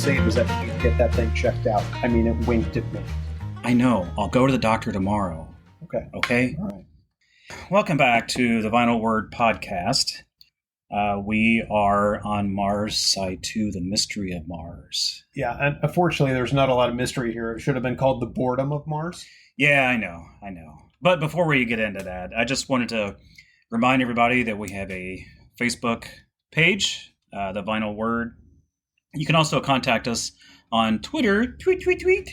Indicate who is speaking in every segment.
Speaker 1: say was that you get that thing checked out. I mean, it winked at me.
Speaker 2: I know. I'll go to the doctor tomorrow.
Speaker 1: Okay.
Speaker 2: Okay?
Speaker 1: All right.
Speaker 2: Welcome back to the Vinyl Word Podcast. We are on Mars Side 2, The Mystery of Mars.
Speaker 1: Yeah, and unfortunately, there's not a lot of mystery here. It should have been called The Boredom of Mars.
Speaker 2: Yeah, I know. But before we get into that, I just wanted to remind everybody that we have a Facebook page, The Vinyl Word. You can also contact us on Twitter, tweet,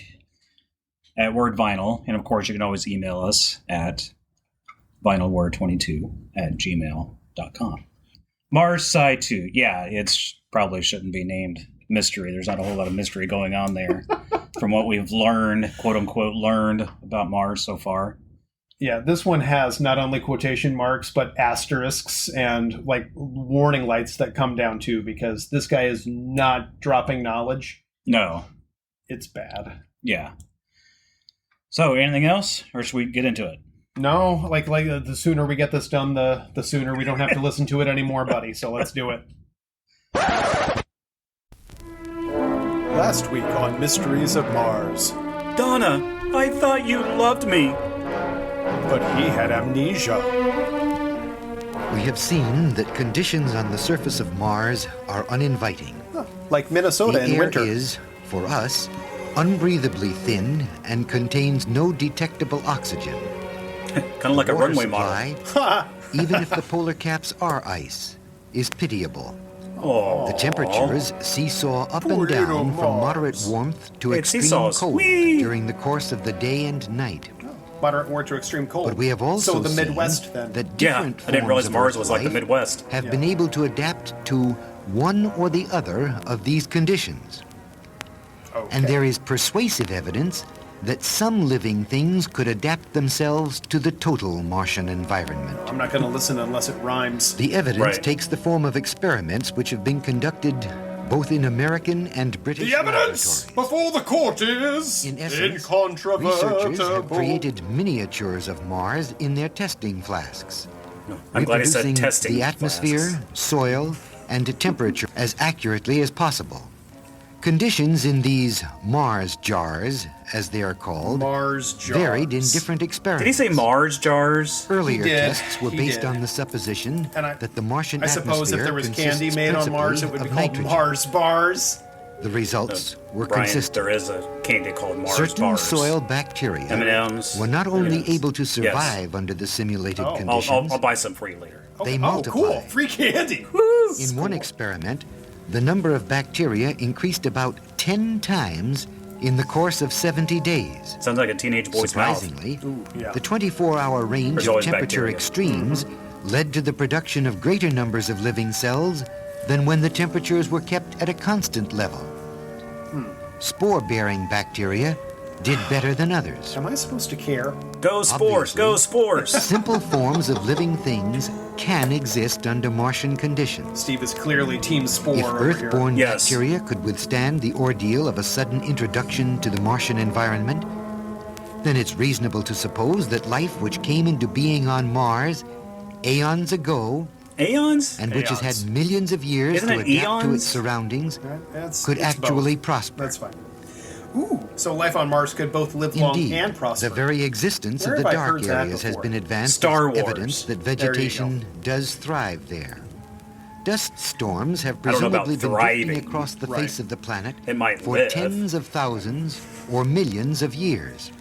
Speaker 2: at Word Vinyl. And of course, you can always email us at vinylword22@gmail.com. Mars Side 2. Yeah, it's probably shouldn't be named mystery. There's not a whole lot of mystery going on there from what we've learned, quote unquote, learned about Mars so far.
Speaker 1: Yeah, this one has not only quotation marks, but asterisks and like warning lights that come down too, because this guy is not dropping knowledge.
Speaker 2: No.
Speaker 1: It's bad.
Speaker 2: Yeah. So, anything else, or should we get into it?
Speaker 1: No, like the sooner we get this done, the sooner we don't have to listen to it anymore, buddy. So let's do it. Last week on Mysteries of Mars.
Speaker 2: Donna, I thought you loved me.
Speaker 1: But he had amnesia.
Speaker 3: We have seen that conditions on the surface of Mars are uninviting.
Speaker 1: Like Minnesota
Speaker 3: the
Speaker 1: in
Speaker 3: air
Speaker 1: winter.
Speaker 3: is, for us, unbreathably thin and contains no detectable oxygen.
Speaker 2: Kind of like a
Speaker 3: Water
Speaker 2: runway
Speaker 3: supply,
Speaker 2: model.
Speaker 3: even if the polar caps are ice, is pitiable.
Speaker 2: Oh,
Speaker 3: The temperatures seesaw up and
Speaker 1: Poor little
Speaker 3: down from
Speaker 1: Mars.
Speaker 3: moderate warmth to
Speaker 2: It
Speaker 3: extreme
Speaker 2: seesaws.
Speaker 3: cold
Speaker 2: Whee!
Speaker 3: during the course of the day and night.
Speaker 1: Moderate warm to extreme cold.
Speaker 3: But we have also
Speaker 1: so the
Speaker 3: seen
Speaker 1: Midwest then.
Speaker 3: that
Speaker 2: yeah.
Speaker 3: different
Speaker 2: I didn't realize
Speaker 3: forms of
Speaker 2: Mars
Speaker 3: Earth
Speaker 2: was like the
Speaker 3: life
Speaker 2: Midwest.
Speaker 3: have been able to adapt to one or the other of these conditions.
Speaker 1: Okay.
Speaker 3: And there is persuasive evidence that some living things could adapt themselves to the total Martian environment.
Speaker 1: I'm not going to listen unless it rhymes.
Speaker 3: The evidence
Speaker 2: Right.
Speaker 3: takes the form of experiments which have been conducted both in American and British
Speaker 1: The evidence
Speaker 3: laboratories.
Speaker 1: before the court is
Speaker 3: In essence,
Speaker 1: incontrovertible.
Speaker 3: researchers have created miniatures of Mars in their testing flasks,
Speaker 2: I'm glad he said
Speaker 3: reproducing
Speaker 2: testing.
Speaker 3: the atmosphere,
Speaker 2: flasks.
Speaker 3: soil, and temperature as accurately as possible. Conditions in these Mars jars, as they are called,
Speaker 1: Mars jars.
Speaker 3: varied in different experiments.
Speaker 2: Did he say Mars jars?
Speaker 3: Earlier
Speaker 1: He did.
Speaker 3: tests were
Speaker 1: He
Speaker 3: based
Speaker 1: did.
Speaker 3: on the supposition
Speaker 1: And
Speaker 3: that the Martian
Speaker 1: I suppose if
Speaker 3: atmosphere
Speaker 1: there was candy
Speaker 3: consists
Speaker 1: made on Mars, it would
Speaker 3: principally
Speaker 1: be
Speaker 3: of
Speaker 1: called
Speaker 3: nitrogen.
Speaker 1: Mars bars.
Speaker 3: The results were
Speaker 2: Brian,
Speaker 3: consistent.
Speaker 2: there is a candy called Mars
Speaker 3: Certain
Speaker 2: bars.
Speaker 3: soil bacteria
Speaker 2: M&Ms.
Speaker 3: were not only
Speaker 2: M&Ms.
Speaker 3: able to survive under the simulated
Speaker 1: Oh.
Speaker 3: conditions,
Speaker 2: I'll buy some for you later.
Speaker 3: they
Speaker 1: Oh,
Speaker 3: multiply.
Speaker 1: cool. Free candy.
Speaker 3: In one experiment, the number of bacteria increased about 10 times in the course of 70 days.
Speaker 2: Sounds like a teenage boy's mouth.
Speaker 3: Surprisingly,
Speaker 1: yeah.
Speaker 3: the 24-hour range
Speaker 2: There's
Speaker 3: of
Speaker 2: always
Speaker 3: temperature
Speaker 2: bacteria.
Speaker 3: extremes led to the production of greater numbers of living cells than when the temperatures were kept at a constant level. Spore-bearing bacteria did better than others.
Speaker 1: Am I supposed to care?
Speaker 2: Go spores, go spores.
Speaker 3: Simple forms of living things can exist under Martian conditions.
Speaker 1: Steve is clearly Team Spore
Speaker 3: If
Speaker 1: over here.
Speaker 3: Earth-born
Speaker 2: Yes.
Speaker 3: bacteria could withstand the ordeal of a sudden introduction to the Martian environment, then it's reasonable to suppose that life which came into being on Mars eons ago,
Speaker 2: Aeons?
Speaker 3: and which has
Speaker 1: Eons.
Speaker 3: had millions of years
Speaker 2: Isn't
Speaker 3: to
Speaker 2: it
Speaker 3: adapt to
Speaker 2: eons?
Speaker 3: its surroundings,
Speaker 1: That's-
Speaker 3: could
Speaker 1: it's
Speaker 3: actually
Speaker 1: both.
Speaker 3: prosper.
Speaker 1: That's fine. Ooh, so life on Mars could both live long
Speaker 3: Indeed,
Speaker 1: and prosper.
Speaker 3: the very existence
Speaker 1: Where
Speaker 3: of the
Speaker 1: have I
Speaker 3: dark
Speaker 1: heard that
Speaker 3: areas has
Speaker 1: before?
Speaker 3: been advanced
Speaker 2: Star
Speaker 3: as
Speaker 2: Wars.
Speaker 3: evidence that
Speaker 1: There you
Speaker 3: vegetation does thrive there. Dust storms have
Speaker 2: I don't know about
Speaker 3: presumably been drifting
Speaker 2: thriving.
Speaker 3: across the
Speaker 1: Right.
Speaker 3: face of the planet
Speaker 2: It might
Speaker 3: for
Speaker 2: live.
Speaker 3: tens of thousands or millions of years.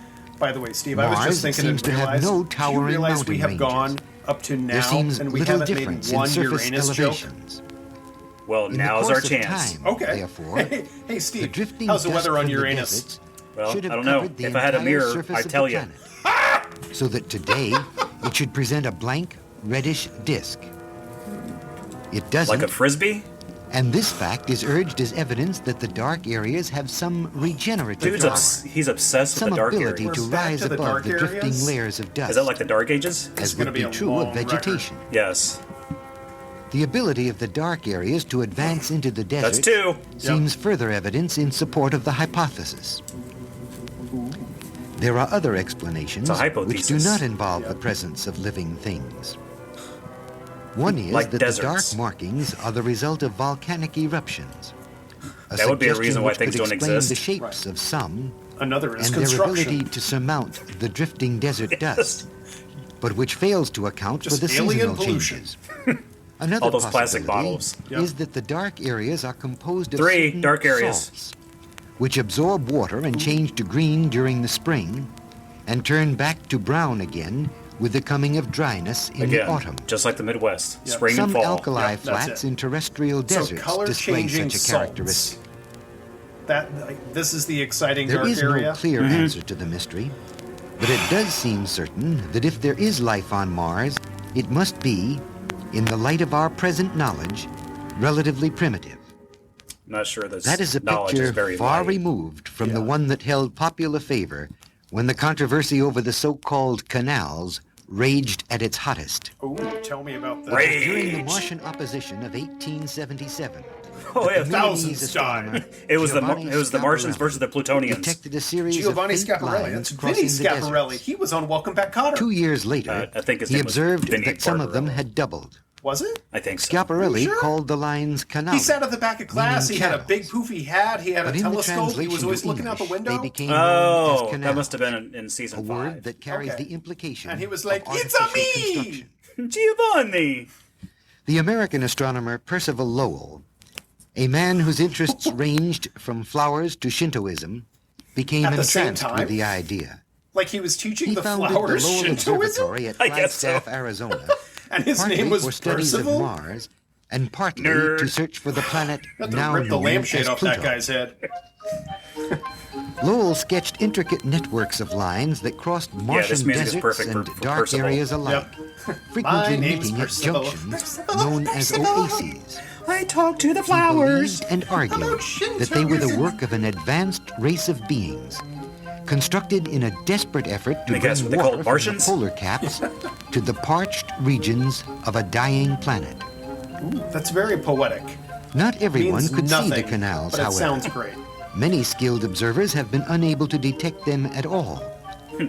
Speaker 1: By the way, Steve, I was
Speaker 3: Mars
Speaker 1: just thinking
Speaker 3: seems
Speaker 1: and
Speaker 3: to have
Speaker 1: realized,
Speaker 3: no
Speaker 1: do
Speaker 3: towering
Speaker 1: you realize
Speaker 3: mountain
Speaker 1: we have
Speaker 3: ranges.
Speaker 1: gone up to now
Speaker 3: There seems
Speaker 1: and we
Speaker 3: little
Speaker 1: haven't made
Speaker 3: difference
Speaker 1: one
Speaker 3: in surface
Speaker 1: Uranus joke?
Speaker 3: elevations.
Speaker 2: Well,
Speaker 3: In
Speaker 2: now's
Speaker 3: the
Speaker 2: our
Speaker 3: course of
Speaker 2: chance.
Speaker 3: time,
Speaker 1: Okay.
Speaker 3: therefore,
Speaker 1: Hey,
Speaker 3: the
Speaker 1: Steve,
Speaker 3: drifting
Speaker 1: how's the
Speaker 3: dust
Speaker 1: weather on
Speaker 3: from the
Speaker 1: Uranus?
Speaker 3: deserts
Speaker 2: Well,
Speaker 3: should have
Speaker 2: I don't know.
Speaker 3: covered the
Speaker 2: If I had a
Speaker 3: entire
Speaker 2: mirror,
Speaker 3: surface
Speaker 2: I'd
Speaker 3: of
Speaker 2: tell
Speaker 3: the
Speaker 2: you.
Speaker 3: planet. So that today it should present a blank, reddish disk. It doesn't,
Speaker 2: Like a frisbee?
Speaker 3: and this fact is urged as evidence that the dark areas have some regenerative
Speaker 2: Dude's
Speaker 3: power,
Speaker 2: he's obsessed with
Speaker 3: some
Speaker 2: the dark
Speaker 3: ability
Speaker 2: areas.
Speaker 3: to
Speaker 1: We're back
Speaker 3: rise
Speaker 1: to the
Speaker 3: above
Speaker 1: dark
Speaker 3: the drifting
Speaker 1: areas?
Speaker 3: layers of dust,
Speaker 2: Is that like the Dark Ages?
Speaker 3: as
Speaker 1: is gonna
Speaker 3: would
Speaker 1: be
Speaker 3: be
Speaker 1: a
Speaker 3: true
Speaker 1: long
Speaker 3: of vegetation.
Speaker 2: Yes.
Speaker 3: The ability of the dark areas to advance into the desert
Speaker 2: That's two.
Speaker 3: seems further evidence in support of the hypothesis. There are other explanations
Speaker 2: It's a
Speaker 3: which do
Speaker 2: hypothesis.
Speaker 3: not involve the presence of living things. One is
Speaker 2: Like
Speaker 3: that
Speaker 2: deserts.
Speaker 3: the dark markings are the result of volcanic eruptions.
Speaker 2: That would be a
Speaker 3: suggestion
Speaker 2: reason why
Speaker 3: which
Speaker 2: things
Speaker 3: could
Speaker 2: don't
Speaker 3: explain
Speaker 2: exist.
Speaker 3: the shapes of some
Speaker 1: Another is
Speaker 3: and their
Speaker 1: construction.
Speaker 3: ability to surmount the drifting desert dust, but which fails to account
Speaker 1: Just
Speaker 3: for the
Speaker 1: alien
Speaker 3: seasonal
Speaker 1: pollution.
Speaker 3: changes. Another
Speaker 2: All those plastic
Speaker 3: possibility
Speaker 2: bottles.
Speaker 3: is that the dark areas are composed of
Speaker 2: 3
Speaker 3: certain
Speaker 2: dark areas.
Speaker 3: salts, which absorb water and change to green during the spring, and turn back to brown again with the coming of dryness in
Speaker 2: Again,
Speaker 3: the autumn.
Speaker 2: just like the Midwest,
Speaker 1: Yep.
Speaker 2: spring
Speaker 3: Some
Speaker 2: and fall.
Speaker 3: alkali
Speaker 1: Yep, that's
Speaker 3: flats
Speaker 1: it.
Speaker 3: in terrestrial
Speaker 1: So
Speaker 3: deserts
Speaker 1: color
Speaker 3: display
Speaker 1: changing
Speaker 3: such a
Speaker 1: salts.
Speaker 3: characteristic.
Speaker 1: This is the exciting
Speaker 3: There
Speaker 1: dark
Speaker 3: is
Speaker 1: area.
Speaker 3: no clear answer to the mystery, but it does seem certain that if there is life on Mars, it must be, in the light of our present knowledge, relatively primitive.
Speaker 2: I'm not sure this
Speaker 3: That is a
Speaker 2: knowledge is
Speaker 3: picture
Speaker 2: very
Speaker 3: far
Speaker 2: light.
Speaker 3: removed from the
Speaker 1: Yeah.
Speaker 3: one that held popular favor when the controversy over the so-called canals raged at its hottest.
Speaker 1: Ooh, tell me about that.
Speaker 2: Rage.
Speaker 3: During the Martian opposition of 1877,
Speaker 2: Oh, yeah.
Speaker 3: the
Speaker 1: Thousands
Speaker 3: Viennese astronomer
Speaker 1: died.
Speaker 2: It was the
Speaker 3: Giovanni
Speaker 2: Martians
Speaker 3: Schiaparelli
Speaker 2: versus the Plutonians.
Speaker 3: detected a series
Speaker 1: Giovanni
Speaker 3: of faint
Speaker 1: Schiaparelli.
Speaker 3: lines
Speaker 1: That's
Speaker 3: crossing
Speaker 1: Vinny
Speaker 3: the
Speaker 1: Schiaparelli.
Speaker 3: deserts.
Speaker 1: He was on Welcome Back, Kotter.
Speaker 3: 2 years later,
Speaker 2: I think his
Speaker 3: he
Speaker 2: name was
Speaker 3: observed
Speaker 2: Vinny
Speaker 3: that some of them
Speaker 2: Barbarella.
Speaker 3: had doubled.
Speaker 1: Was it?
Speaker 2: I think so.
Speaker 3: Schiaparelli
Speaker 1: Sure.
Speaker 3: called the lines Canolli.
Speaker 1: He sat at the back of class. He
Speaker 3: meaning
Speaker 1: had a
Speaker 3: channels.
Speaker 1: big poofy hat. He had
Speaker 3: But
Speaker 1: a
Speaker 3: in the
Speaker 1: telescope. He was
Speaker 3: translation
Speaker 1: always
Speaker 3: to
Speaker 1: looking out the
Speaker 3: English,
Speaker 1: window.
Speaker 3: they became known
Speaker 2: Oh,
Speaker 3: as
Speaker 2: that
Speaker 3: canals,
Speaker 2: must have been in
Speaker 3: a
Speaker 2: season
Speaker 3: word
Speaker 2: 5.
Speaker 3: that carries
Speaker 1: Okay.
Speaker 3: the implication
Speaker 1: And he was
Speaker 3: of
Speaker 1: like, "It's a
Speaker 3: artificial
Speaker 1: me!"
Speaker 3: construction.
Speaker 2: Giovanni!
Speaker 3: The American astronomer Percival Lowell, a man whose interests ranged from flowers to Shintoism, became
Speaker 1: At the same
Speaker 3: entranced
Speaker 1: time?
Speaker 3: with the idea.
Speaker 1: Like he was teaching
Speaker 3: He
Speaker 1: the
Speaker 3: founded
Speaker 1: flowers
Speaker 3: the Lowell
Speaker 1: Shintoism,
Speaker 3: Observatory at
Speaker 2: I guess so.
Speaker 3: Flagstaff, Arizona,
Speaker 1: and his
Speaker 3: partly
Speaker 1: name was
Speaker 3: for studies
Speaker 1: Percival.
Speaker 3: of Mars and partly
Speaker 2: Nerd.
Speaker 3: to search for the planet
Speaker 1: Got to
Speaker 3: now
Speaker 1: rip the
Speaker 3: known
Speaker 1: lampshade
Speaker 3: as
Speaker 1: off
Speaker 3: Pluto.
Speaker 1: that guy's head.
Speaker 3: Lowell sketched intricate networks of lines that crossed Martian
Speaker 2: music is
Speaker 3: deserts
Speaker 2: perfect
Speaker 3: and
Speaker 2: for
Speaker 3: dark
Speaker 2: Percival.
Speaker 3: areas alike,
Speaker 1: My
Speaker 3: frequently
Speaker 1: name's
Speaker 3: meeting at
Speaker 1: Percival.
Speaker 3: junctions known as oases.
Speaker 2: I talk to the
Speaker 3: He believed and argued
Speaker 1: About
Speaker 3: that they were the
Speaker 1: Shintoism.
Speaker 3: work of an advanced race of beings, constructed in a desperate effort to
Speaker 2: Let me guess,
Speaker 3: bring
Speaker 2: what they call
Speaker 3: water from the
Speaker 2: Martians?
Speaker 3: polar caps to the parched regions of a dying planet.
Speaker 1: Ooh, that's very poetic.
Speaker 3: Not everyone
Speaker 1: Means
Speaker 3: could
Speaker 1: nothing,
Speaker 3: see the canals,
Speaker 1: but it
Speaker 3: however.
Speaker 1: sounds great.
Speaker 3: Many skilled observers have been unable to detect them at all.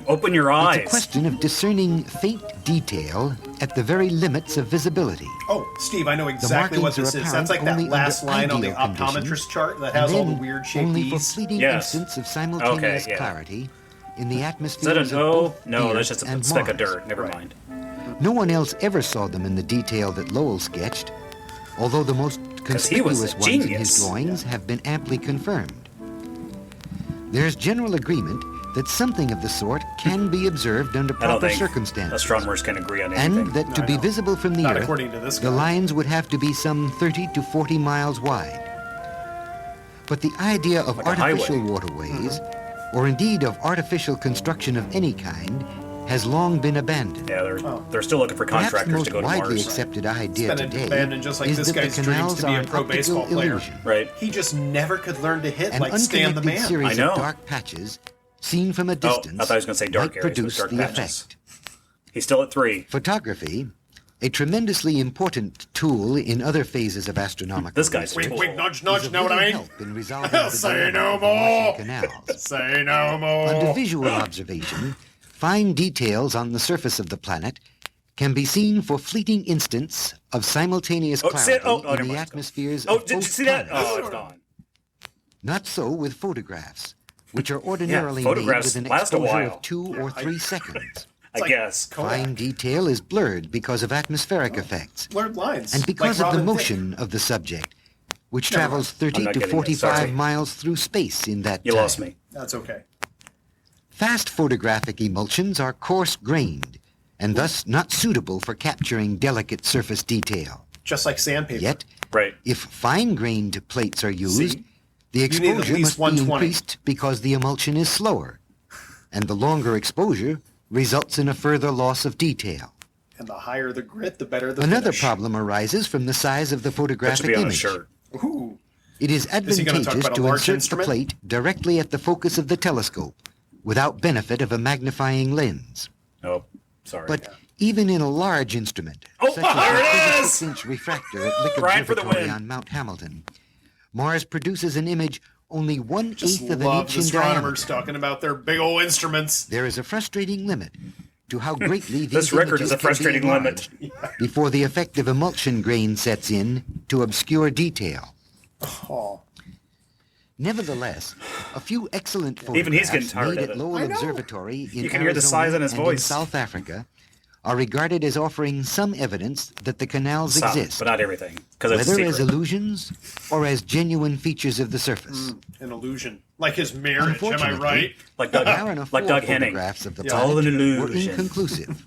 Speaker 2: Open your
Speaker 3: It's
Speaker 2: eyes.
Speaker 3: a question of discerning faint detail at the very limits of visibility.
Speaker 1: Oh, Steve, I know exactly what
Speaker 3: markings are
Speaker 1: this is. That's like
Speaker 3: apparent
Speaker 1: that
Speaker 3: only
Speaker 1: last
Speaker 3: under
Speaker 1: line on the
Speaker 3: ideal
Speaker 1: optometrist
Speaker 3: conditions,
Speaker 1: chart that
Speaker 3: And
Speaker 1: has all the
Speaker 3: then
Speaker 1: weird shaped
Speaker 3: only for
Speaker 1: E's.
Speaker 3: fleeting
Speaker 2: Yes.
Speaker 3: instants of simultaneous
Speaker 2: Okay, yeah.
Speaker 3: clarity in the
Speaker 2: Is
Speaker 3: atmosphere
Speaker 2: that
Speaker 3: of
Speaker 2: an O?
Speaker 3: both
Speaker 2: No,
Speaker 3: the
Speaker 2: that's
Speaker 3: Earth
Speaker 2: just a
Speaker 3: and
Speaker 2: speck of
Speaker 3: Mars.
Speaker 2: dirt. Never
Speaker 1: Right.
Speaker 2: mind.
Speaker 3: No one else ever saw them in the detail that Lowell sketched, although the most
Speaker 2: he was a
Speaker 3: conspicuous ones in
Speaker 2: genius.
Speaker 3: his drawings have been amply confirmed. There's general agreement that something of the sort can be observed under
Speaker 2: I don't
Speaker 3: proper
Speaker 2: think
Speaker 3: circumstances,
Speaker 2: astronomers can agree on anything.
Speaker 3: and that to
Speaker 1: I
Speaker 3: be
Speaker 1: know.
Speaker 3: visible from the
Speaker 1: Not
Speaker 3: Earth,
Speaker 1: according to this
Speaker 3: the
Speaker 1: guy.
Speaker 3: lines would have to be some 30 to 40 miles wide. But the idea of
Speaker 2: Like a
Speaker 3: artificial
Speaker 2: highway.
Speaker 3: waterways, or indeed of artificial construction of any kind, has long been abandoned.
Speaker 2: Yeah, they're still looking for
Speaker 3: Perhaps the
Speaker 2: contractors
Speaker 3: most
Speaker 2: to go to
Speaker 3: widely
Speaker 2: Mars.
Speaker 3: accepted idea
Speaker 1: It's been
Speaker 3: today
Speaker 1: abandoned just like
Speaker 3: is
Speaker 1: this
Speaker 3: that
Speaker 1: guy's
Speaker 3: the
Speaker 1: dreams
Speaker 3: canals
Speaker 1: to be
Speaker 3: are
Speaker 1: a
Speaker 3: an
Speaker 1: pro
Speaker 3: optical
Speaker 1: baseball player.
Speaker 3: illusion,
Speaker 2: Right.
Speaker 1: He just never could learn to hit
Speaker 3: an
Speaker 1: like Stan the
Speaker 3: unconnected
Speaker 1: Man.
Speaker 3: series
Speaker 2: I know.
Speaker 3: of dark patches seen from a distance
Speaker 2: I thought he was gonna say dark
Speaker 3: might
Speaker 2: areas, but
Speaker 3: produce
Speaker 2: dark
Speaker 3: the
Speaker 2: patches.
Speaker 3: effect.
Speaker 2: He's still at 3.
Speaker 3: Photography, a tremendously important tool in other phases of astronomical
Speaker 2: This guy's
Speaker 3: research,
Speaker 1: Wink, wink, nudge,
Speaker 3: is
Speaker 1: nudge.
Speaker 3: of
Speaker 1: Know what I
Speaker 3: little
Speaker 1: mean?
Speaker 3: help in resolving the
Speaker 1: Say
Speaker 3: dilemma
Speaker 1: no
Speaker 3: of the Martian
Speaker 1: more.
Speaker 3: canals.
Speaker 1: Say no more.
Speaker 3: Under visual observation, fine details on the surface of the planet can be seen for fleeting instants of simultaneous
Speaker 2: Oh,
Speaker 3: clarity
Speaker 2: never
Speaker 3: in the
Speaker 2: mind.
Speaker 3: atmospheres
Speaker 2: Oh,
Speaker 3: of
Speaker 2: did you
Speaker 3: both
Speaker 2: see that?
Speaker 3: planets.
Speaker 2: Oh, it's gone.
Speaker 3: Not so with photographs, which are ordinarily made
Speaker 2: photographs
Speaker 3: with an
Speaker 2: last a
Speaker 3: exposure
Speaker 2: while.
Speaker 3: of 2 or 3 seconds.
Speaker 2: I
Speaker 1: like
Speaker 2: guess.
Speaker 3: Fine detail is blurred because of atmospheric effects,
Speaker 1: Blurred lines.
Speaker 3: and because
Speaker 1: like
Speaker 3: of the
Speaker 1: Robin
Speaker 3: motion of the subject, which
Speaker 1: Never
Speaker 3: travels
Speaker 2: I'm
Speaker 3: 30
Speaker 2: not
Speaker 3: to
Speaker 2: getting it,
Speaker 3: 45
Speaker 2: sorry.
Speaker 3: miles through space in that
Speaker 2: You
Speaker 3: time.
Speaker 2: lost me.
Speaker 1: Thicke. That's okay.
Speaker 3: Fast photographic emulsions are coarse-grained and thus not suitable for capturing delicate surface detail.
Speaker 1: Just like sandpaper.
Speaker 3: Yet,
Speaker 2: Right.
Speaker 3: if fine-grained plates are used,
Speaker 1: See?
Speaker 3: the
Speaker 1: You need at
Speaker 3: exposure
Speaker 1: least
Speaker 3: must be
Speaker 1: 120.
Speaker 3: increased because the emulsion is slower, and the longer exposure results in a further loss of detail.
Speaker 1: And the higher the grit, the better the
Speaker 3: Another
Speaker 1: finish.
Speaker 3: problem arises from the size of the
Speaker 2: That should
Speaker 3: photographic
Speaker 2: be on a
Speaker 3: image.
Speaker 2: shirt.
Speaker 1: Ooh.
Speaker 3: It is
Speaker 1: he gonna talk
Speaker 3: advantageous
Speaker 1: about a
Speaker 3: to
Speaker 1: large
Speaker 3: insert
Speaker 1: instrument?
Speaker 3: the plate directly at the focus of the telescope, without benefit of a magnifying lens.
Speaker 2: Oh, sorry.
Speaker 3: But even in a large instrument,
Speaker 2: Oh,
Speaker 3: such as
Speaker 2: there
Speaker 3: the
Speaker 2: it is!
Speaker 3: 36-inch refractor at Lick
Speaker 2: Right for the
Speaker 3: Observatory
Speaker 2: win.
Speaker 3: on Mount Hamilton, Mars produces an image only
Speaker 1: Just
Speaker 3: 1/8 of an
Speaker 1: love
Speaker 3: inch in
Speaker 1: astronomers
Speaker 3: diameter.
Speaker 1: talking about their big old instruments.
Speaker 3: There is a frustrating limit to how greatly
Speaker 2: This
Speaker 3: these
Speaker 2: record is
Speaker 3: images
Speaker 2: a
Speaker 3: can be
Speaker 2: frustrating limit.
Speaker 3: enlarged before the effective emulsion grain sets in to obscure detail.
Speaker 1: Oh.
Speaker 3: Nevertheless, a few excellent
Speaker 2: Even he's getting
Speaker 3: photographs
Speaker 2: tired
Speaker 3: made
Speaker 2: of
Speaker 3: at
Speaker 2: it.
Speaker 3: Lowell
Speaker 1: I know.
Speaker 3: Observatory in
Speaker 2: You can hear the
Speaker 3: Arizona
Speaker 2: size in his
Speaker 3: and
Speaker 2: voice.
Speaker 3: in South Africa are regarded as offering some evidence that the canals
Speaker 2: Some,
Speaker 3: exist,
Speaker 2: but not everything, because it's a
Speaker 3: whether as
Speaker 2: secret.
Speaker 3: illusions or as genuine features of the surface.
Speaker 1: An illusion. Like his marriage, am I
Speaker 3: Unfortunately,
Speaker 1: right?
Speaker 2: Like Doug,
Speaker 3: Mariner
Speaker 2: like
Speaker 3: 4
Speaker 2: Doug Henning.
Speaker 3: photographs of the
Speaker 1: Yeah.
Speaker 2: All
Speaker 3: planet
Speaker 2: an
Speaker 3: were
Speaker 2: illusion.
Speaker 3: inconclusive.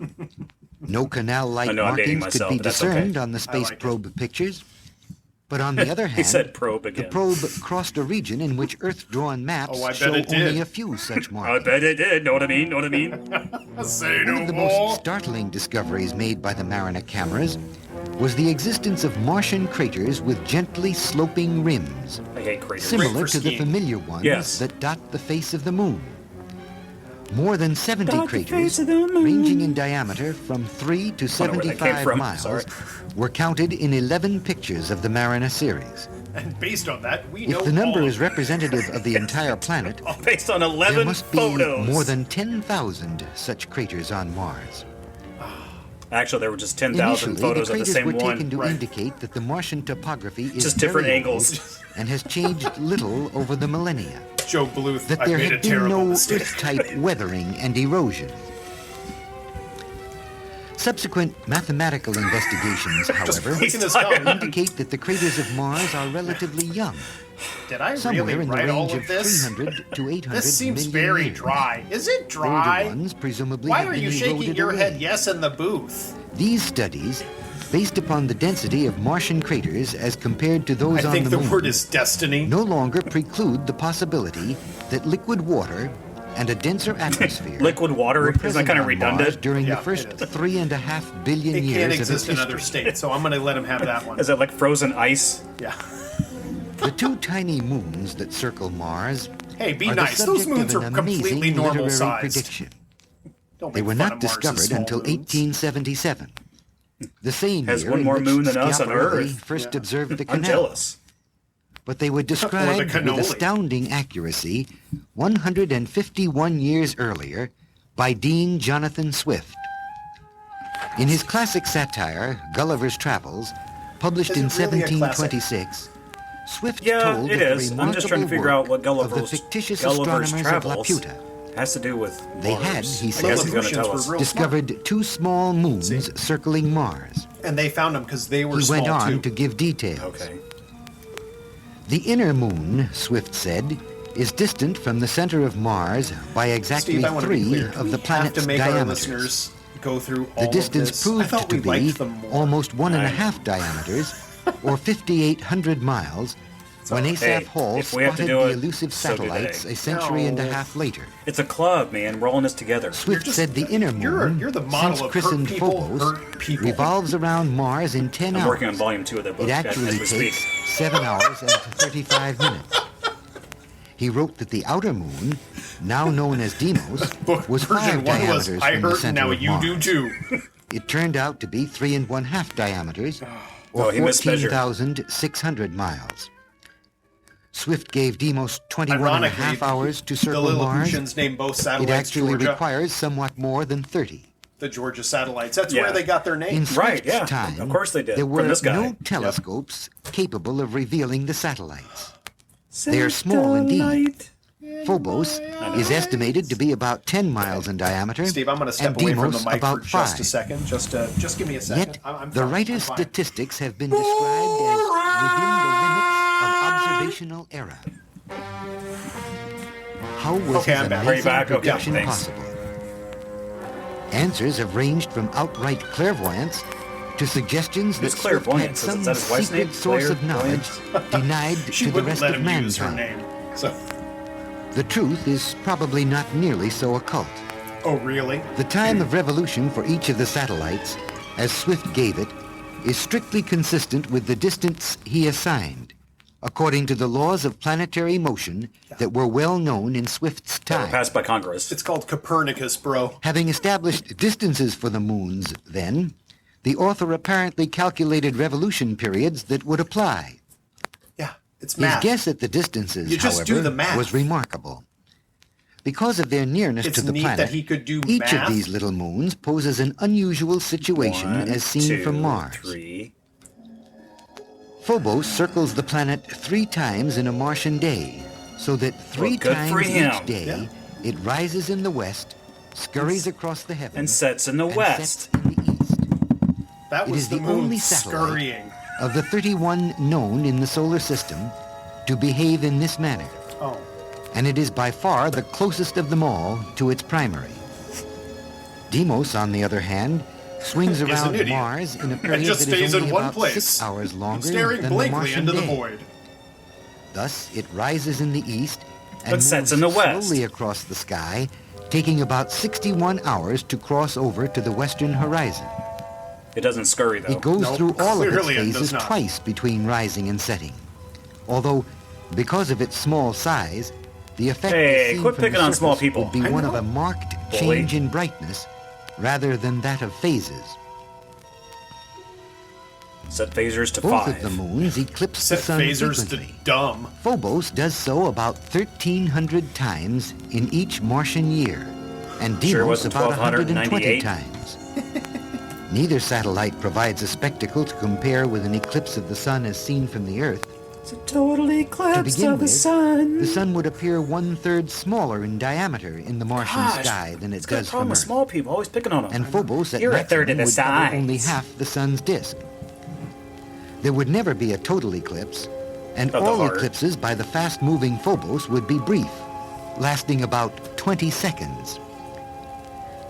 Speaker 3: No
Speaker 2: I
Speaker 3: canal-like
Speaker 2: know I'm dating
Speaker 3: markings could
Speaker 2: myself,
Speaker 3: be
Speaker 2: but that's
Speaker 3: discerned
Speaker 2: okay.
Speaker 3: on the space
Speaker 1: like it.
Speaker 3: probe pictures. But on the other
Speaker 2: He
Speaker 3: hand,
Speaker 2: said probe
Speaker 3: the
Speaker 2: again.
Speaker 3: probe crossed a region in which Earth-drawn maps
Speaker 1: Oh, I bet
Speaker 3: show
Speaker 1: it did.
Speaker 3: only a few such
Speaker 2: I
Speaker 3: markings.
Speaker 2: bet it did. Know what I mean? Know what I mean?
Speaker 1: Say
Speaker 3: One
Speaker 1: no
Speaker 3: of the
Speaker 1: more.
Speaker 3: most startling discoveries made by the Mariner cameras was the existence of Martian craters with gently sloping rims,
Speaker 2: I hate craters.
Speaker 3: similar
Speaker 1: for
Speaker 3: to the
Speaker 1: skiing.
Speaker 3: familiar ones
Speaker 2: Yes.
Speaker 3: that dot the face of the moon. More than 70
Speaker 2: Dot the
Speaker 3: craters,
Speaker 2: face of the moon.
Speaker 3: ranging in diameter from 3 to
Speaker 2: Wonder where that came
Speaker 3: 75
Speaker 2: from.
Speaker 3: miles,
Speaker 2: Sorry.
Speaker 3: were counted in 11 pictures of the Mariner series.
Speaker 1: And based on that, we know
Speaker 3: If the number
Speaker 1: all
Speaker 3: is representative of the entire planet,
Speaker 2: Based on
Speaker 3: there
Speaker 2: 11
Speaker 3: must be
Speaker 2: photos.
Speaker 3: more than 10,000 such craters on Mars.
Speaker 2: Actually, there were just 10,000
Speaker 3: Initially,
Speaker 2: photos
Speaker 3: the
Speaker 2: of the
Speaker 3: craters
Speaker 2: same
Speaker 3: were
Speaker 2: one.
Speaker 3: taken to
Speaker 1: Right.
Speaker 3: indicate that the Martian topography is
Speaker 2: Just different
Speaker 3: very
Speaker 2: angles.
Speaker 3: old and has changed little over the millennia.
Speaker 1: Joe Bluth.
Speaker 3: That
Speaker 1: I
Speaker 3: there
Speaker 1: made a
Speaker 3: had been
Speaker 1: terrible
Speaker 3: no
Speaker 1: mistake.
Speaker 3: Earth-type weathering and erosion. Subsequent mathematical investigations, however,
Speaker 1: Clicking his thumb.
Speaker 3: indicate that the craters of Mars are relatively young,
Speaker 1: Did I
Speaker 3: somewhere
Speaker 1: really
Speaker 3: in the
Speaker 1: write all
Speaker 3: range
Speaker 1: of
Speaker 3: of
Speaker 1: this?
Speaker 3: 300 to 800
Speaker 1: This seems
Speaker 3: million
Speaker 1: very
Speaker 3: years.
Speaker 1: dry. Is it
Speaker 3: Older
Speaker 1: dry?
Speaker 3: ones presumably
Speaker 1: Why
Speaker 3: have
Speaker 1: are
Speaker 3: been
Speaker 1: you shaking
Speaker 3: eroded
Speaker 1: your
Speaker 3: away.
Speaker 1: head yes in the booth?
Speaker 3: These studies, based upon the density of Martian craters as compared to those
Speaker 1: I
Speaker 3: on
Speaker 1: think
Speaker 3: the
Speaker 1: the
Speaker 3: moon,
Speaker 1: word is destiny.
Speaker 3: no longer preclude the possibility that liquid water and a denser atmosphere
Speaker 2: Liquid water?
Speaker 3: were
Speaker 2: Isn't that
Speaker 3: present
Speaker 2: kind of
Speaker 3: on
Speaker 2: redundant?
Speaker 3: Mars during
Speaker 1: Yeah,
Speaker 3: the first
Speaker 1: it is.
Speaker 3: 3.5 billion
Speaker 1: It
Speaker 3: years
Speaker 1: can't
Speaker 3: of its
Speaker 1: exist in other
Speaker 3: history.
Speaker 1: states, so I'm going to let him have that one.
Speaker 2: Is it like frozen ice?
Speaker 1: Yeah.
Speaker 3: The two tiny moons that circle Mars
Speaker 1: Hey, be
Speaker 3: are the
Speaker 1: nice. Those
Speaker 3: subject
Speaker 1: moons
Speaker 3: of
Speaker 1: are
Speaker 3: an
Speaker 1: completely
Speaker 3: amazing
Speaker 1: normal
Speaker 3: literary
Speaker 1: sized.
Speaker 3: prediction.
Speaker 1: Don't
Speaker 3: They
Speaker 1: make
Speaker 3: were
Speaker 1: fun
Speaker 3: not
Speaker 1: of Mars's
Speaker 3: discovered
Speaker 1: small
Speaker 3: until
Speaker 1: moons.
Speaker 3: 1877. The same
Speaker 2: Has
Speaker 3: year
Speaker 2: one
Speaker 3: in
Speaker 2: more
Speaker 3: which
Speaker 2: moon than us on
Speaker 3: Schiaparelli
Speaker 2: Earth.
Speaker 3: first
Speaker 1: Yeah.
Speaker 3: observed the
Speaker 2: I'm
Speaker 3: canal.
Speaker 2: jealous.
Speaker 3: But they were described with
Speaker 1: Canolli.
Speaker 3: astounding accuracy 151 years earlier by Dean Jonathan Swift. In his classic satire, Gulliver's Travels, published
Speaker 1: Is
Speaker 3: in
Speaker 1: it really a classic?
Speaker 3: 1726, Swift
Speaker 2: Yeah,
Speaker 3: told
Speaker 2: it
Speaker 3: of
Speaker 2: is.
Speaker 3: the
Speaker 2: I'm just trying to
Speaker 3: remarkable
Speaker 2: figure out what
Speaker 3: work of the
Speaker 2: Gulliver's
Speaker 3: fictitious
Speaker 2: Gulliver's
Speaker 3: astronomers
Speaker 2: Travels
Speaker 3: of Laputa.
Speaker 2: has to do with
Speaker 3: They
Speaker 2: Mars.
Speaker 3: had, he
Speaker 2: I
Speaker 3: said,
Speaker 2: guess he's going to
Speaker 1: Lilliputians
Speaker 2: tell
Speaker 1: were
Speaker 2: us.
Speaker 1: real
Speaker 3: discovered two small moons
Speaker 1: See?
Speaker 3: circling Mars.
Speaker 1: And they found them because they were
Speaker 3: He
Speaker 1: small
Speaker 3: went on
Speaker 1: too.
Speaker 3: to give details.
Speaker 2: Okay.
Speaker 3: The inner moon, Swift said, is distant from the center of Mars by exactly
Speaker 1: Steve, I want to be
Speaker 3: 3
Speaker 1: clear.
Speaker 3: of the
Speaker 1: We
Speaker 3: planet's
Speaker 1: have to make our
Speaker 3: diameters.
Speaker 1: listeners go through all
Speaker 3: The distance
Speaker 1: of this. I
Speaker 3: proved
Speaker 1: thought
Speaker 3: to
Speaker 1: we
Speaker 3: be
Speaker 1: liked them more.
Speaker 3: almost 1.5 diameters, or 5,800 miles, when Asaph
Speaker 2: Hey,
Speaker 3: Hall
Speaker 2: if we have to
Speaker 3: spotted
Speaker 2: do
Speaker 3: the
Speaker 2: it,
Speaker 3: elusive
Speaker 2: so do
Speaker 3: satellites
Speaker 2: they.
Speaker 3: a century and a
Speaker 1: No.
Speaker 3: half later.
Speaker 2: It's a club, man. We're all in this together.
Speaker 3: Swift
Speaker 1: just-
Speaker 3: said the inner moon,
Speaker 1: you're the model
Speaker 3: since
Speaker 1: of hurt
Speaker 3: christened
Speaker 1: people,
Speaker 3: Phobos,
Speaker 1: hurt people.
Speaker 3: revolves around Mars in 10
Speaker 2: I'm
Speaker 3: hours.
Speaker 2: working on volume 2 of that book
Speaker 3: It
Speaker 2: as
Speaker 3: actually
Speaker 2: we
Speaker 3: takes
Speaker 2: speak.
Speaker 3: 7 hours and 35 minutes. He wrote that the outer moon, now known as Deimos,
Speaker 1: Book
Speaker 3: was
Speaker 1: version
Speaker 3: 5
Speaker 1: 1 was
Speaker 3: diameters
Speaker 1: I
Speaker 3: from the
Speaker 1: hurt and
Speaker 3: center
Speaker 1: now
Speaker 3: of
Speaker 1: you
Speaker 3: Mars.
Speaker 1: do too.
Speaker 3: It turned out to be 3.5 diameters,
Speaker 2: Oh,
Speaker 3: or
Speaker 2: he mismeasured.
Speaker 3: 14,600 miles. Swift gave Deimos 21 and a half
Speaker 1: Ironically,
Speaker 3: hours to
Speaker 1: the
Speaker 3: circle Mars.
Speaker 1: Lilliputians named both
Speaker 3: It
Speaker 1: satellites
Speaker 3: actually
Speaker 1: Georgia.
Speaker 3: requires somewhat more than 30.
Speaker 1: The Georgia satellites. That's
Speaker 2: Yeah.
Speaker 1: where they got their name.
Speaker 3: In
Speaker 2: Right,
Speaker 3: Swift's
Speaker 2: yeah.
Speaker 3: time,
Speaker 2: Of course they did.
Speaker 3: there
Speaker 2: From
Speaker 3: were
Speaker 2: this guy.
Speaker 3: no telescopes capable of revealing the satellites. They are small indeed. Phobos is estimated to be about 10 miles in diameter,
Speaker 1: Steve, I'm going to step
Speaker 3: and
Speaker 1: away from
Speaker 3: Deimos
Speaker 1: the mic for
Speaker 3: about
Speaker 1: just
Speaker 3: 5.
Speaker 1: a second. Just give me a second.
Speaker 3: Yet,
Speaker 1: I'm
Speaker 3: the
Speaker 1: fine.
Speaker 3: writer's
Speaker 1: I'm fine.
Speaker 3: statistics have been described as within the limits of observational error. How was
Speaker 1: Okay,
Speaker 3: his
Speaker 1: I'm back.
Speaker 3: amazing
Speaker 2: Are you back? Okay,
Speaker 3: prediction
Speaker 2: thanks.
Speaker 3: possible? Answers have ranged from outright clairvoyance to suggestions that
Speaker 2: Who's
Speaker 3: Swift had
Speaker 2: clairvoyance? Is
Speaker 3: some
Speaker 2: that his wife's
Speaker 3: secret
Speaker 2: name?
Speaker 3: source of knowledge denied
Speaker 1: She
Speaker 3: to the
Speaker 1: wouldn't
Speaker 3: rest
Speaker 1: let
Speaker 3: of
Speaker 1: him use her
Speaker 3: mankind.
Speaker 1: name. So,
Speaker 3: The truth is probably not nearly so occult.
Speaker 1: oh really?
Speaker 3: The time of revolution for each of the satellites, as Swift gave it, is strictly consistent with the distance he assigned, according to the laws of planetary motion that were well known in Swift's
Speaker 2: That were
Speaker 3: time.
Speaker 2: passed by Congress.
Speaker 1: It's called Copernicus, bro.
Speaker 3: Having established distances for the moons, then, the author apparently calculated revolution periods that would apply.
Speaker 1: Yeah, it's
Speaker 3: His
Speaker 1: math.
Speaker 3: guess at the distances,
Speaker 1: You just
Speaker 3: however,
Speaker 1: do the math.
Speaker 3: was remarkable. Because of their nearness
Speaker 1: It's
Speaker 3: to the
Speaker 1: neat
Speaker 3: planet,
Speaker 1: that he could do
Speaker 3: each
Speaker 1: math.
Speaker 3: of these little moons poses an unusual situation
Speaker 2: 1,
Speaker 3: as seen
Speaker 2: 2,
Speaker 3: from Mars.
Speaker 2: 3.
Speaker 3: Phobos circles the planet 3 times in a Martian day, so that three
Speaker 2: good for
Speaker 3: times
Speaker 2: him.
Speaker 3: each day it rises in the west, scurries across the heavens,
Speaker 2: And sets in the west.
Speaker 3: sets in the east.
Speaker 1: That
Speaker 3: It
Speaker 1: was
Speaker 3: is
Speaker 1: the
Speaker 3: the
Speaker 1: moon
Speaker 3: only satellite
Speaker 1: scurrying.
Speaker 3: of the 31 known in the solar system to behave in this manner,
Speaker 1: Oh.
Speaker 3: and it is by far the closest of them all to its primary. Deimos, on the other hand, swings
Speaker 1: Is an
Speaker 3: around
Speaker 1: idiot.
Speaker 3: Mars in a
Speaker 1: It
Speaker 3: period
Speaker 1: just
Speaker 3: that
Speaker 1: stays
Speaker 3: is
Speaker 1: in
Speaker 3: only
Speaker 1: one
Speaker 3: about
Speaker 1: place,
Speaker 3: 6 hours longer
Speaker 1: staring
Speaker 3: than the
Speaker 1: blankly
Speaker 3: Martian
Speaker 1: into the
Speaker 3: day.
Speaker 1: void.
Speaker 3: Thus, it rises in the east and
Speaker 2: But
Speaker 3: moves
Speaker 2: sets in the west.
Speaker 3: slowly across the sky, taking about 61 hours to cross over to the western horizon.
Speaker 2: It doesn't scurry, though.
Speaker 3: It goes
Speaker 1: Nope,
Speaker 3: through all of its
Speaker 1: clearly it does
Speaker 3: phases
Speaker 1: not.
Speaker 3: twice between rising and setting. Although, because of its small size, the effect
Speaker 2: Hey,
Speaker 3: as seen
Speaker 2: quit
Speaker 3: from
Speaker 2: picking
Speaker 3: the
Speaker 2: on small
Speaker 3: surface
Speaker 2: people.
Speaker 3: would be
Speaker 1: I
Speaker 3: one of
Speaker 1: know.
Speaker 3: a marked
Speaker 2: Bully.
Speaker 3: change in brightness rather than that of phases.
Speaker 2: Set phasers to
Speaker 3: Both
Speaker 2: 5.
Speaker 3: of the moons eclipse
Speaker 1: Set
Speaker 3: the sun
Speaker 1: phasers
Speaker 3: frequently.
Speaker 1: to dumb.
Speaker 3: Phobos does so about 1,300 times in each Martian year, and
Speaker 2: Sure
Speaker 3: Deimos
Speaker 2: wasn't
Speaker 3: about 120
Speaker 2: 1298?
Speaker 3: times. Neither satellite provides a spectacle to compare with an eclipse of the sun as seen from the Earth.
Speaker 2: It's a total
Speaker 3: To
Speaker 2: eclipse
Speaker 3: begin
Speaker 2: of the
Speaker 3: with,
Speaker 2: sun.
Speaker 3: the sun would appear 1/3 smaller in diameter in the Martian
Speaker 2: Gosh,
Speaker 3: sky than it
Speaker 2: it's got a
Speaker 3: does
Speaker 2: problem
Speaker 3: from
Speaker 2: with
Speaker 3: Earth.
Speaker 2: small people, always picking on them.
Speaker 3: And Phobos at
Speaker 2: You're a
Speaker 3: maximum
Speaker 2: third of the
Speaker 3: would cover
Speaker 2: size.
Speaker 3: only half the sun's disk. There would never be a total eclipse, and
Speaker 2: Of the
Speaker 3: all
Speaker 2: heart.
Speaker 3: eclipses by the fast-moving Phobos would be brief, lasting about 20 seconds.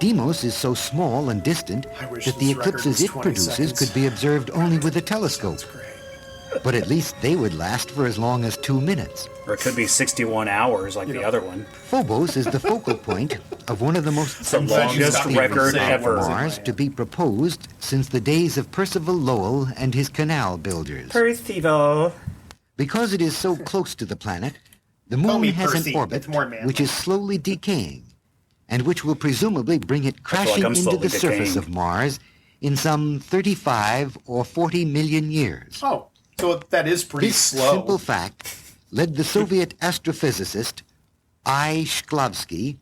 Speaker 3: Deimos is so small and distant
Speaker 1: I wish
Speaker 3: that the
Speaker 1: this record
Speaker 3: eclipses
Speaker 1: was
Speaker 3: it
Speaker 1: 20
Speaker 3: produces
Speaker 1: seconds.
Speaker 3: could be observed only with a telescope,
Speaker 1: That's great.
Speaker 3: but at least they would last for as long as 2 minutes.
Speaker 2: Or it could be 61 hours like the other one.
Speaker 3: Phobos is the focal point of one of the most
Speaker 2: the longest
Speaker 3: sensational
Speaker 2: record
Speaker 3: theories
Speaker 2: ever.
Speaker 3: of Mars to be proposed since the days of Percival Lowell and his canal builders.
Speaker 2: Percival.
Speaker 3: Because it is so close to the planet, the
Speaker 1: Call
Speaker 3: moon
Speaker 1: me
Speaker 3: has
Speaker 1: Percy.
Speaker 3: an orbit
Speaker 1: It's more manly.
Speaker 3: which is slowly decaying, and which will presumably bring it
Speaker 2: like
Speaker 3: crashing
Speaker 2: I'm
Speaker 3: into
Speaker 2: slowly
Speaker 3: the surface
Speaker 2: decaying.
Speaker 3: of Mars in some 35 or 40 million years.
Speaker 1: Oh, so that is pretty
Speaker 3: This
Speaker 1: slow.
Speaker 3: simple fact led the Soviet astrophysicist I. Shklovsky,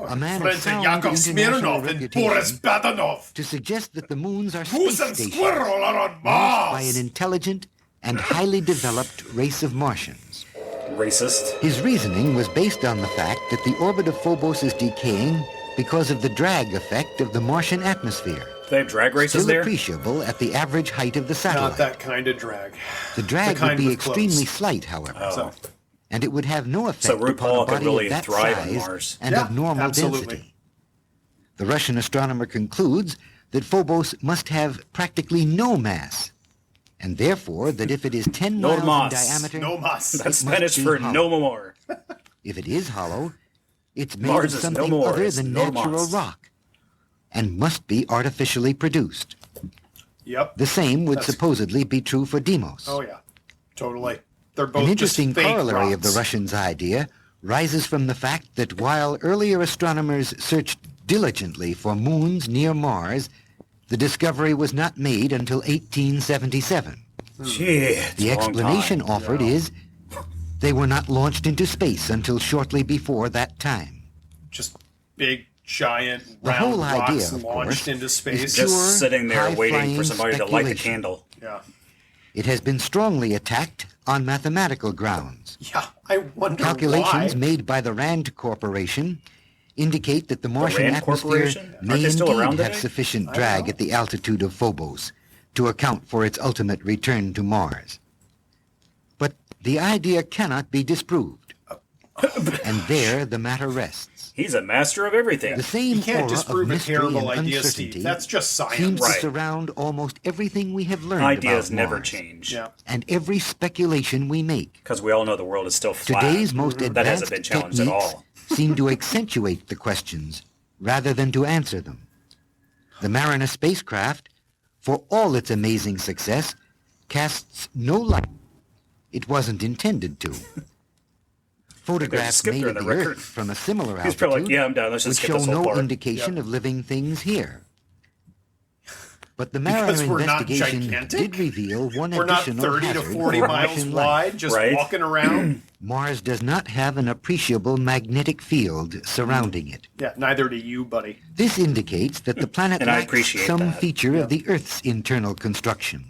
Speaker 3: a man of
Speaker 1: Friends
Speaker 3: sound
Speaker 1: Yakov
Speaker 3: international
Speaker 1: Smirnov and
Speaker 3: reputation,
Speaker 1: Boris Badanov.
Speaker 3: to suggest that the moons are
Speaker 1: Who's
Speaker 3: space
Speaker 1: and
Speaker 3: stations
Speaker 1: Squirrel are on
Speaker 3: managed by an
Speaker 1: Mars?
Speaker 3: intelligent and highly developed race of Martians.
Speaker 2: Racist.
Speaker 3: His reasoning was based on the fact that the orbit of Phobos is decaying because of the drag effect of the Martian atmosphere,
Speaker 2: They have drag races
Speaker 3: still
Speaker 2: there?
Speaker 3: appreciable at the average height of the
Speaker 1: Not
Speaker 3: satellite.
Speaker 1: that kind of drag.
Speaker 3: The drag
Speaker 1: the kind
Speaker 3: would be
Speaker 1: with
Speaker 3: extremely
Speaker 1: clothes.
Speaker 3: slight, however,
Speaker 2: Oh.
Speaker 3: and it would have no effect
Speaker 2: So
Speaker 3: upon a
Speaker 2: RuPaul could
Speaker 3: body
Speaker 2: really
Speaker 3: of that
Speaker 2: thrive on
Speaker 3: size
Speaker 2: Mars.
Speaker 3: and
Speaker 1: Yeah,
Speaker 3: of normal
Speaker 1: absolutely.
Speaker 3: density. The Russian astronomer concludes that Phobos must have practically no mass, and therefore that if it is 10
Speaker 2: No
Speaker 3: miles
Speaker 2: mas.
Speaker 3: in diameter,
Speaker 1: No mas.
Speaker 2: That's
Speaker 3: it must
Speaker 2: Spanish
Speaker 3: be
Speaker 2: for
Speaker 3: hollow.
Speaker 2: no more.
Speaker 3: If it is hollow, it's made
Speaker 2: Mars
Speaker 3: of
Speaker 2: is no
Speaker 3: something
Speaker 2: more,
Speaker 3: other
Speaker 2: it's
Speaker 3: than
Speaker 2: no
Speaker 3: natural
Speaker 2: mas.
Speaker 3: rock, and must be artificially produced.
Speaker 1: Yep.
Speaker 3: The same would
Speaker 1: That's-
Speaker 3: supposedly be true for Deimos.
Speaker 1: Oh yeah. Totally. They're both
Speaker 3: An interesting
Speaker 1: just fake
Speaker 3: corollary of the
Speaker 1: rocks.
Speaker 3: Russians' idea rises from the fact that while earlier astronomers searched diligently for moons near Mars, the discovery was not made until 1877.
Speaker 2: Gee, it's
Speaker 3: The
Speaker 2: a long
Speaker 3: explanation
Speaker 2: time.
Speaker 3: offered is they were not launched into space until shortly before that time.
Speaker 1: Just big, giant,
Speaker 3: The
Speaker 1: round
Speaker 3: whole
Speaker 1: rocks
Speaker 3: idea, of
Speaker 1: launched
Speaker 3: course,
Speaker 1: into space.
Speaker 3: is
Speaker 2: Just
Speaker 3: pure,
Speaker 2: sitting there waiting for
Speaker 3: high-flying
Speaker 2: somebody to light the
Speaker 3: speculation.
Speaker 2: candle.
Speaker 1: Yeah.
Speaker 3: It has been strongly attacked on mathematical grounds.
Speaker 1: Yeah. I wonder
Speaker 3: Calculations
Speaker 1: why.
Speaker 3: made by the Rand Corporation indicate that the Martian
Speaker 2: Rand
Speaker 3: atmosphere
Speaker 2: Corporation? Aren't
Speaker 3: may
Speaker 2: they still
Speaker 3: indeed
Speaker 2: around
Speaker 3: have
Speaker 2: today?
Speaker 3: sufficient drag at the altitude of Phobos to account for its ultimate return to Mars. But the idea cannot be disproved. And there the matter rests.
Speaker 2: He's a master of everything.
Speaker 3: The same
Speaker 1: You can't
Speaker 3: aura of
Speaker 1: disprove a
Speaker 3: mystery
Speaker 1: terrible
Speaker 3: and
Speaker 1: idea,
Speaker 3: uncertainty
Speaker 1: Steve. That's just science.
Speaker 3: seems
Speaker 2: Right.
Speaker 3: to surround almost everything we have learned
Speaker 2: Ideas
Speaker 3: about
Speaker 2: never
Speaker 3: Mars,
Speaker 2: change.
Speaker 1: Yeah.
Speaker 3: and every speculation we make.
Speaker 2: Because we all know the world is still flat.
Speaker 3: Today's most
Speaker 2: That
Speaker 3: advanced
Speaker 2: hasn't been challenged at
Speaker 3: techniques
Speaker 2: all.
Speaker 3: seem to accentuate the questions rather than to answer them. The Mariner spacecraft, for all its amazing success, casts no light. It wasn't intended to. Photographs
Speaker 2: skip
Speaker 3: made
Speaker 2: there
Speaker 3: of
Speaker 2: in
Speaker 3: the
Speaker 2: the record.
Speaker 3: Earth from a similar
Speaker 2: He's
Speaker 3: altitude
Speaker 2: probably like, yeah, I'm done. Let's
Speaker 3: would
Speaker 2: just skip
Speaker 3: show
Speaker 2: this whole
Speaker 3: no
Speaker 2: part.
Speaker 3: indication of living things here. But the
Speaker 1: Because
Speaker 3: Mariner
Speaker 1: we're not
Speaker 3: investigation
Speaker 1: gigantic?
Speaker 3: did reveal one
Speaker 1: We're not
Speaker 3: additional
Speaker 1: 30 to
Speaker 3: hazard
Speaker 1: 40
Speaker 3: for
Speaker 1: miles
Speaker 3: Martian life.
Speaker 1: wide, just
Speaker 2: Right.
Speaker 1: walking around.
Speaker 3: Mars does not have an appreciable magnetic field surrounding it.
Speaker 1: Yeah, neither do you, buddy.
Speaker 3: This indicates that the planet
Speaker 2: And I
Speaker 3: lacks
Speaker 2: appreciate
Speaker 3: some
Speaker 2: that.
Speaker 3: feature of the Earth's internal construction.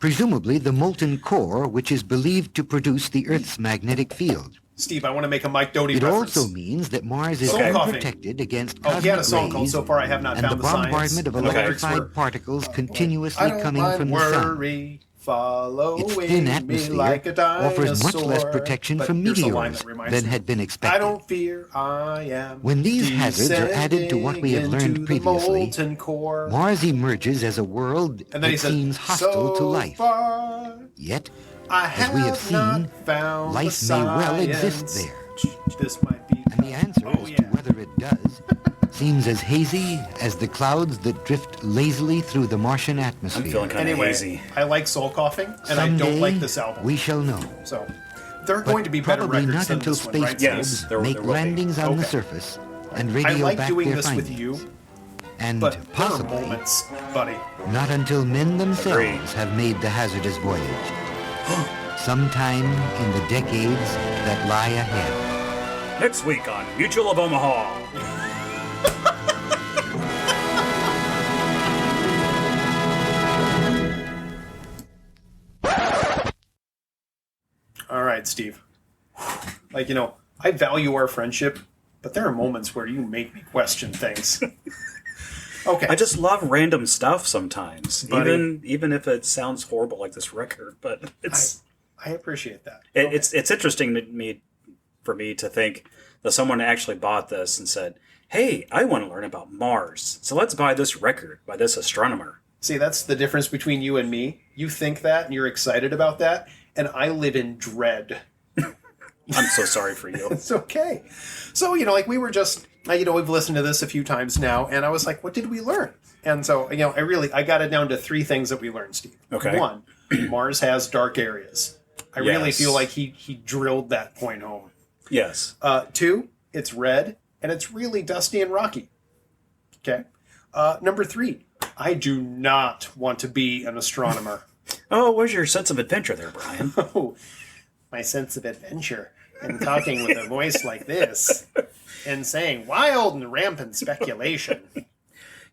Speaker 3: presumably the molten core which is believed to produce the Earth's magnetic field.
Speaker 1: Steve, I want to make a Mike Doty
Speaker 3: It
Speaker 1: reference.
Speaker 3: also means that Mars is
Speaker 1: Soul coughing.
Speaker 3: unprotected against
Speaker 1: Oh, he
Speaker 3: cosmic
Speaker 1: had a song called
Speaker 3: rays
Speaker 1: So Far I Have Not
Speaker 3: and the
Speaker 1: Found the Science.
Speaker 3: bombardment of
Speaker 1: and the lyrics
Speaker 3: electrified
Speaker 1: were,
Speaker 3: particles
Speaker 1: I
Speaker 3: continuously
Speaker 1: don't
Speaker 3: coming
Speaker 1: mind
Speaker 3: from the sun.
Speaker 1: worry, following
Speaker 3: Its thin
Speaker 1: me
Speaker 3: atmosphere
Speaker 1: like a dinosaur.
Speaker 3: offers much less protection
Speaker 1: But
Speaker 3: from
Speaker 1: here's a line
Speaker 3: meteors
Speaker 1: that reminds
Speaker 3: than
Speaker 1: me.
Speaker 3: had been
Speaker 1: I
Speaker 3: expected.
Speaker 1: don't fear, I am
Speaker 3: When these hazards are added to what we have
Speaker 1: descending
Speaker 3: learned
Speaker 1: into the
Speaker 3: previously,
Speaker 1: molten core.
Speaker 3: Mars emerges as a world
Speaker 1: And then he
Speaker 3: that
Speaker 1: said,
Speaker 3: seems hostile
Speaker 1: so
Speaker 3: to life.
Speaker 1: Far,
Speaker 3: Yet,
Speaker 1: I
Speaker 3: as we have
Speaker 1: not
Speaker 3: seen,
Speaker 1: found
Speaker 3: life
Speaker 1: the
Speaker 3: may well exist
Speaker 1: science.
Speaker 3: there.
Speaker 1: This might be.
Speaker 3: And the answer
Speaker 1: Oh,
Speaker 3: as
Speaker 1: yeah.
Speaker 3: to whether it does seems as hazy as the clouds that drift lazily through the Martian
Speaker 2: I'm
Speaker 3: atmosphere.
Speaker 2: feeling kind of
Speaker 1: Anyway,
Speaker 2: hazy.
Speaker 1: I like soul coughing, and I
Speaker 3: Someday
Speaker 1: don't like this album.
Speaker 3: we shall know.
Speaker 1: So there are
Speaker 3: But
Speaker 1: going to be better
Speaker 3: probably
Speaker 1: records
Speaker 3: not
Speaker 1: than
Speaker 3: until
Speaker 1: this one,
Speaker 3: space
Speaker 1: right?
Speaker 2: Yes,
Speaker 3: probes
Speaker 2: there
Speaker 3: make
Speaker 2: will be.
Speaker 3: landings on the
Speaker 1: Okay.
Speaker 3: surface and
Speaker 1: I
Speaker 3: radio
Speaker 1: like
Speaker 3: back
Speaker 1: doing
Speaker 3: their
Speaker 1: this
Speaker 3: findings.
Speaker 1: with you,
Speaker 3: And
Speaker 1: but there are
Speaker 3: possibly
Speaker 1: moments, buddy.
Speaker 3: not until men themselves
Speaker 2: Agreed.
Speaker 3: have made the hazardous voyage. Sometime in the decades that lie ahead.
Speaker 2: Next week on Mutual of Omaha.
Speaker 1: All right, Steve. Like, I value our friendship, but there are moments where you make me question things. Okay.
Speaker 2: I just love random stuff sometimes,
Speaker 1: Buddy.
Speaker 2: even if it sounds horrible like this record. But
Speaker 1: I appreciate that.
Speaker 2: it's interesting for me to think that someone actually bought this and said, "Hey, I want to learn about Mars, so let's buy this record by this astronomer."
Speaker 1: See, that's the difference between you and me. You think that and you're excited about that, and I live in dread.
Speaker 2: I'm so sorry for you.
Speaker 1: It's okay. So, like we were just, we've listened to this a few times now, and I was like, what did we learn? And so, I got it down to 3 things that we learned, Steve.
Speaker 2: Okay.
Speaker 1: 1, Mars has dark areas. I really
Speaker 2: Yes.
Speaker 1: feel like he drilled that point home.
Speaker 2: Yes.
Speaker 1: 2, it's red, and it's really dusty and rocky. Okay. Number 3, I do not want to be an astronomer.
Speaker 2: Oh, where's your sense of adventure there, Brian?
Speaker 1: Oh, my sense of adventure and talking with a voice like this and saying wild and rampant speculation.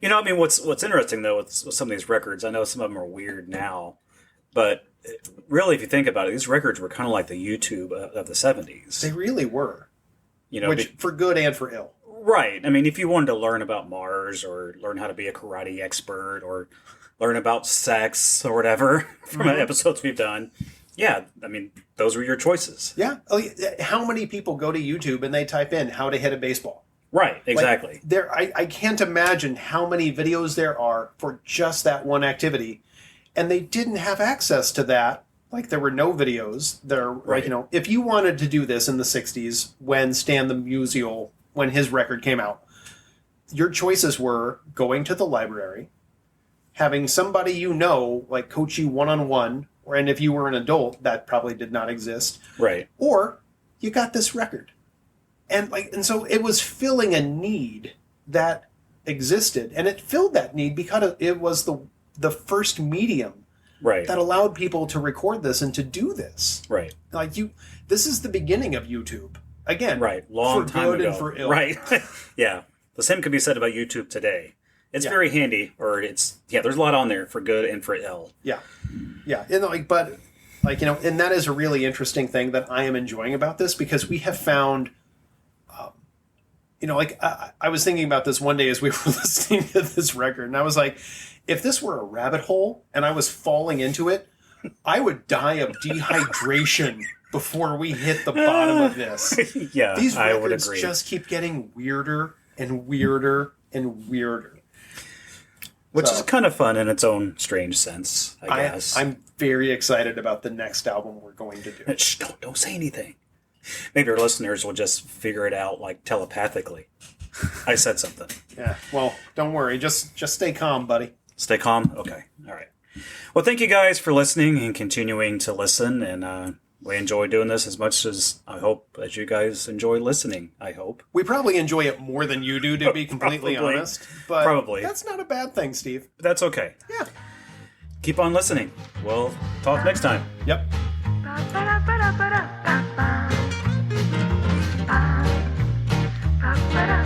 Speaker 2: What's interesting though with some of these records, I know some of them are weird now, but really, if you think about it, these records were kind of like the YouTube of the 70s.
Speaker 1: They really were.
Speaker 2: Which
Speaker 1: For good and for ill.
Speaker 2: right. I mean, if you wanted to learn about Mars or learn how to be a karate expert or learn about sex or whatever from episodes we've done, yeah, I mean, those were your choices.
Speaker 1: Yeah. How many people go to YouTube and they type in how to hit a baseball?
Speaker 2: Right, exactly.
Speaker 1: I can't imagine how many videos there are for just that one activity. And they didn't have access to that. Like, there were no videos.
Speaker 2: Right.
Speaker 1: If you wanted to do this in the 60s when Stan the Musial, when his record came out, your choices were going to the library, having somebody like coach you one-on-one, and if you were an adult, that probably did not exist.
Speaker 2: Right.
Speaker 1: Or you got this record. And so it was filling a need that existed. And it filled that need because it was the first medium
Speaker 2: Right.
Speaker 1: that allowed people to record this and to do this.
Speaker 2: Right.
Speaker 1: This is the beginning of YouTube. Again,
Speaker 2: Right. Long
Speaker 1: for
Speaker 2: time
Speaker 1: good
Speaker 2: ago.
Speaker 1: and for ill.
Speaker 2: Right. Yeah. The same could be said about YouTube today. It's
Speaker 1: Yeah.
Speaker 2: very handy, there's a lot on there for good and for ill.
Speaker 1: Yeah. Yeah. And and that is a really interesting thing that I am enjoying about this, because we have found, I was thinking about this one day as we were listening to this record, and I was like, if this were a rabbit hole and I was falling into it, I would die of dehydration before we hit the bottom of this.
Speaker 2: Yeah,
Speaker 1: These
Speaker 2: I would
Speaker 1: records
Speaker 2: agree.
Speaker 1: just keep getting weirder and weirder and weirder.
Speaker 2: Which
Speaker 1: So-
Speaker 2: is kind of fun in its own strange sense, I guess.
Speaker 1: I'm very excited about the next album we're going to do.
Speaker 2: Shh, don't say anything. Maybe our listeners will just figure it out like telepathically. I said something.
Speaker 1: Yeah. Well, don't worry. Just stay calm, buddy.
Speaker 2: Stay calm? Okay. All right. Well, thank you guys for listening and continuing to listen. And we enjoy doing this as much as I hope as you guys enjoy listening, I hope.
Speaker 1: We probably enjoy it more than you do, to be completely
Speaker 2: Probably.
Speaker 1: honest. But
Speaker 2: Probably.
Speaker 1: that's not a bad thing, Steve.
Speaker 2: But that's okay.
Speaker 1: Yeah.
Speaker 2: Keep on listening. We'll talk next time.
Speaker 1: Yep.
Speaker 4: Ba-ba-da-ba-da-ba-ba. Ba-ba-da.